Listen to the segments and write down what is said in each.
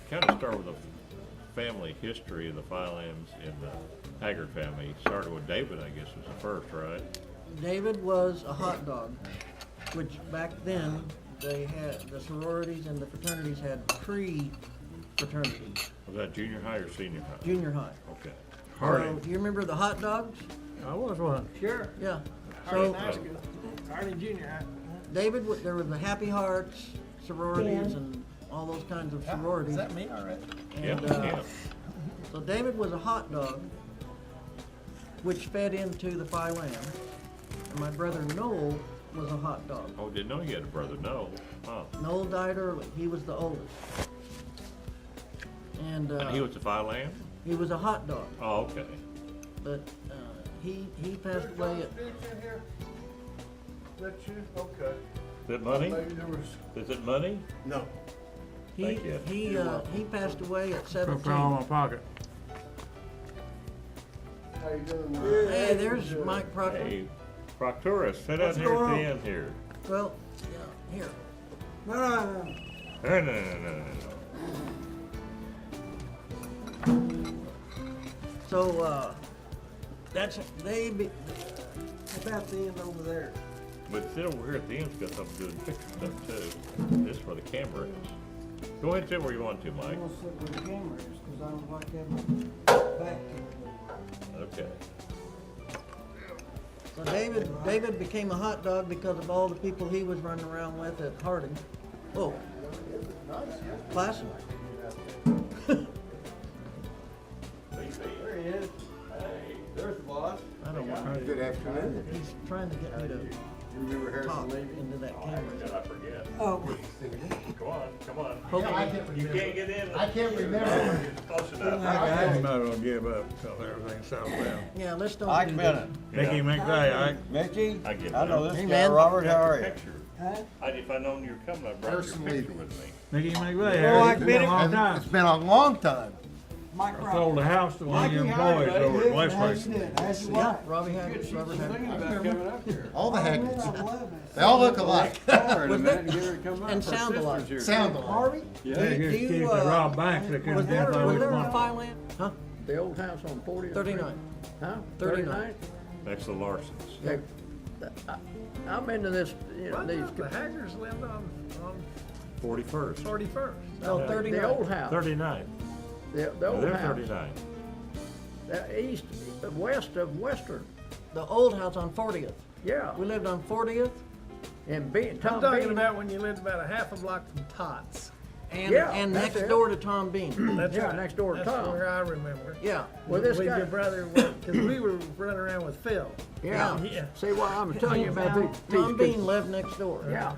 kind of start with the family history of the Phylams in the Haggard family. Started with David, I guess, was the first, right? David was a hot dog, which back then they had, the sororities and the fraternities had pre-fraternities, Was that junior high or senior high? junior high. Okay. So, do you remember the hot dogs? I was one. Sure. Yeah. Harding So High School. Harding Junior High. David, there was the Happy Hearts sororities Yeah. and all those kinds of Is sororities. that me already? Yeah, And, yeah. So David was a hot dog, which fed into the Phi Lam. And my brother Noel was a hot dog. Oh, didn't know you had a brother. No. Huh. Noel died early. He was the oldest. And And he was the Phylam? he was a hot dog, Oh, okay. but he passed away at, That you? Okay. Is it money? Maybe there was, Is it money? no. he Thank you. he passed away at Put 17. it all in my pocket. How you doing? Hey, there's Mike Proctor. Hey, Proctor, sit down What's here at going the on? end here. Well, yeah, here. No. No, no, no, no, no. So that's About the end over there. But sit over here at the end's got something doing picture stuff too. This is where the camera is. Go ahead and sit where you want to, Mike. I'm gonna sit where the camera is, cause I don't like having back to Okay. so David became a hot dog because of all the people he was running around with at Harding. Oh, classic. There he is. Hey, there's the boss. I don't want. Good afternoon. He's trying to get me to Remember talk Harrison Levy? into that camera. Did I forget? Oh. Come on, come on. Hopefully, You can't get in. I can't remember. Close enough. You might as well give up until everything settles down. yeah, let's don't Ike do Bennett. Mickey McVay, Ike. Mickey? I get I know that. this Hey, guy. man. Robert, how are you? Picture. Huh? If I'd known you were coming, I'd brought your Harrison picture Levy. with me. Mickey McVay. Oh, Harry. Ike It's been a long time. It's been a long time. Mike I sold the house to one of your employees over at West How you Place. doing? How's your Yeah, wife? Robbie Haggard, Robert Haggard. about coming up here. All the Haggards. They all look alike. And sound alike. Sound alike. Harvey? They Do just you, keep the Rob Banks that Was couldn't there, identify was which there a one. Phi Lam? Huh? The old house on 40th 39. Huh? 39. Next to Larson's. They- I'm into this, you know, these, The Haggards lived on 41st. 41st. No, the 39. old house. 39. The No, old they're house. 39. East, west of Western. The old house on 40th. Yeah. We lived on 40th And I'm Tom talking Bean. about when you lived about a half a block from Tots. and, Yeah, and that's next it. door to Tom Bean. That's Yeah, right. next door to That's Tom. where I remember. Yeah. Well, this With guy- your brother, because we were running around with Phil. Yeah. Yeah. See what I'm telling you about these. Tom Bean lived next door. Yeah.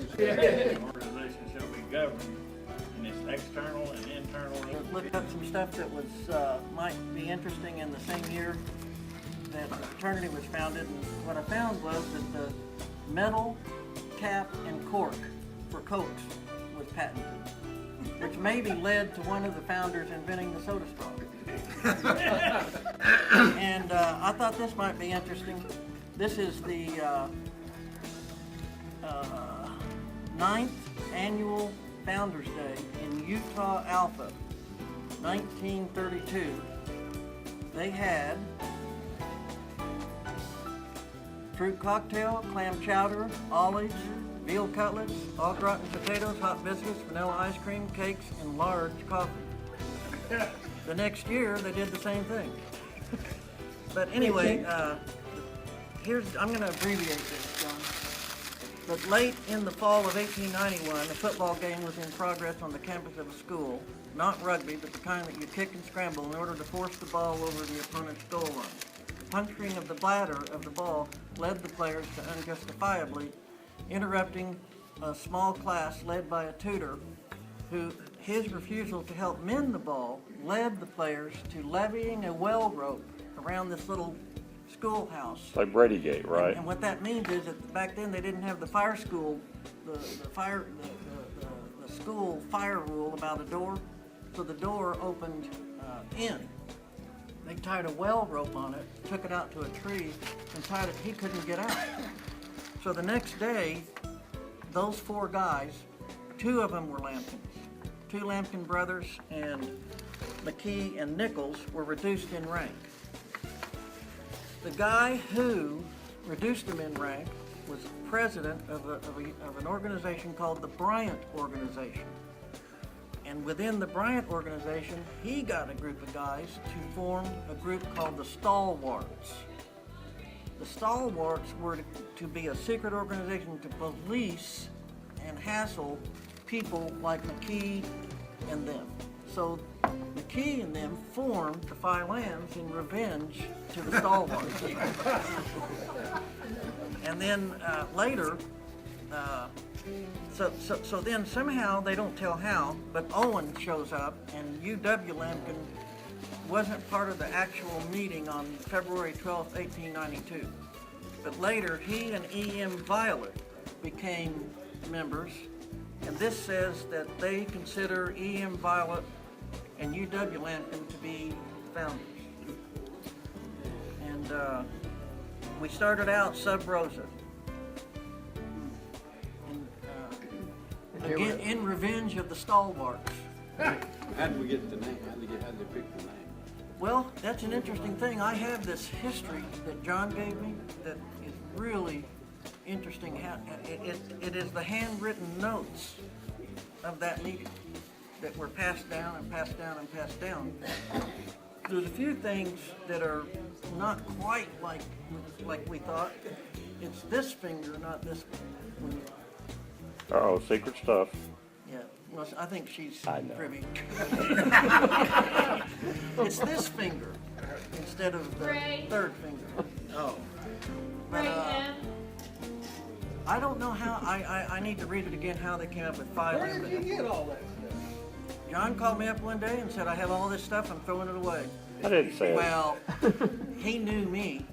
Organization shall be governed in its external and internal. Looked up some stuff that was might be interesting in the same year that the fraternity was founded. And what I found was that the metal cap and cork for Cokes was patented, which maybe led to one of the founders inventing the soda straw. And I thought this might be interesting. This is the 9th Annual Founders Day in Utah Alpha, 1932. They had fruit cocktail, clam chowder, olives, veal cutlets, au gratin potatoes, hot biscuits, vanilla ice cream, cakes, and large coffee. The next year, they did the same thing. But anyway, I'm going to abbreviate this, John. But late in the fall of 1891, a football game was in progress on the campus of a school. Not rugby, but the kind that you kick and scramble in order to force the ball over the opponent's goal line. The puncturing of the bladder of the ball led the players to unjustifiably interrupting a small class led by a tutor who his refusal to help mend the ball led the players to levying a well rope around this little schoolhouse. Like Bradygate, right? And what that means is that back then they didn't have the fire school, the school fire rule about a door, so the door opened in. They tied a well rope on it, took it out to a tree, and tied it. He couldn't get out. So the next day, those 4 guys, 2 of them were Lampkins. 2 Lampkin brothers and McKee and Nichols were reduced in rank. The guy who reduced them in rank was president of an organization called the Bryant Organization. And within the Bryant Organization, he got a group of guys to form a group called the Stalwarts. The Stalwarts were to be a secret organization to police and hassle people like McKee and them. So McKee and them formed the Phi Lambs in revenge to the Stalwarts. And then later, so then somehow, they don't tell how, but Owen shows up, and UW Lampkin wasn't part of the actual meeting on February 12, 1892. But later, he and E.M. Violet became members, and this says that they consider E.M. Violet and UW Lampkin to be founders. And we started out sub rosa. Again, in revenge of the Stalwarts. How did we get the name? How did they pick the name? Well, that's an interesting thing. I have this history that John gave me that is really interesting. It is the handwritten notes of that meeting that were passed down and passed down and passed down. There's a few things that are not quite like we thought. It's this finger, not this one. Uh-oh, secret stuff. Yeah, well, I think she's I know. privy. It's this finger instead of the third finger. Oh. But I don't know how, I need to read it again, how they came up with 5 Where did you get all that stuff? John called me up one day and said, I have all this stuff, I'm throwing it away. I didn't say it. Well, he knew me.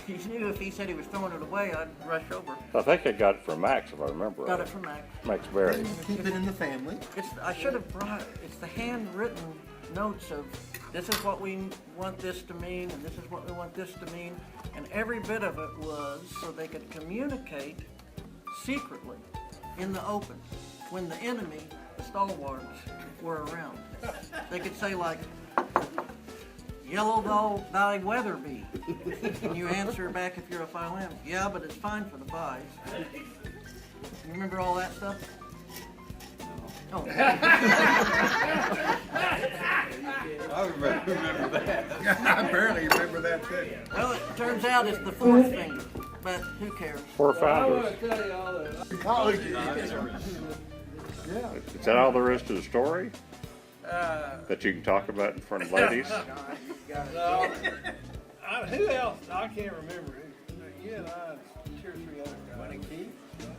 He knew if he said he was throwing it away, I'd rush over. I think I got it from Max, if I remember Got right. it from Max. Max Berry. Keep it in the family. I should have brought, it's the handwritten notes of, this is what we want this to mean, and this is what we want this to mean. And every bit of it was so they could communicate secretly in the open when the enemy, the Stalwarts, were around. They could say like, yellow thy weather be. And you answer back if you're a Phi Lam. Yeah, but it's fine for the Phis. You remember all that stuff? Oh. I remember that. I barely remember that too. Well, it turns out it's the 4th finger, but who cares? 4 I founders. want to tell you all that. College. Is that all there is to the story? That you can talk about in front of ladies? No, who else? I can't remember. You and I, 2 or 3 other guys.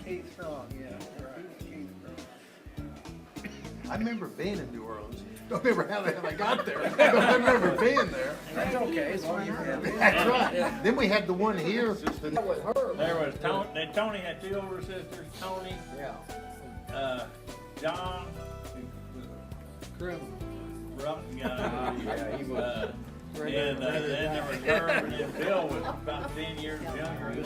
Keith Strong, yeah. Right. Keith Strong. I remember being in New Orleans. Don't remember how the hell I got there. But I remember being there. That's okay, as long as you remember. That's right. Then we had the one here. There was Tony had 2 older sisters, Tony, John, who was a Criminal. rough guy. Yeah, he was. And then there was Herb, and then Bill was about 10 years younger than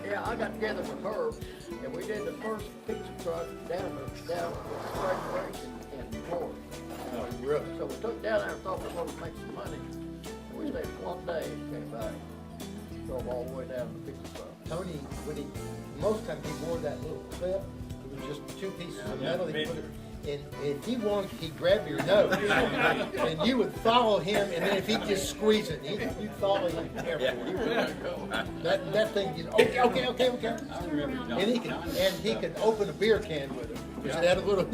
Yeah, I got together with Herb, and we did the first pizza truck down the spring break in Florida. Oh, really? So we took down there and thought we were gonna make some money. And we stayed one day and came back. Drove all the way down to the pizza truck. Tony, most times he wore that little clip, it was just two pieces of metal. He put it, and if he wanted, he'd grab your nose, and you would follow him, and then if he just squeezed it, you'd follow him everywhere. That thing, okay. I remember John. And he could open a beer can with it, just had a little,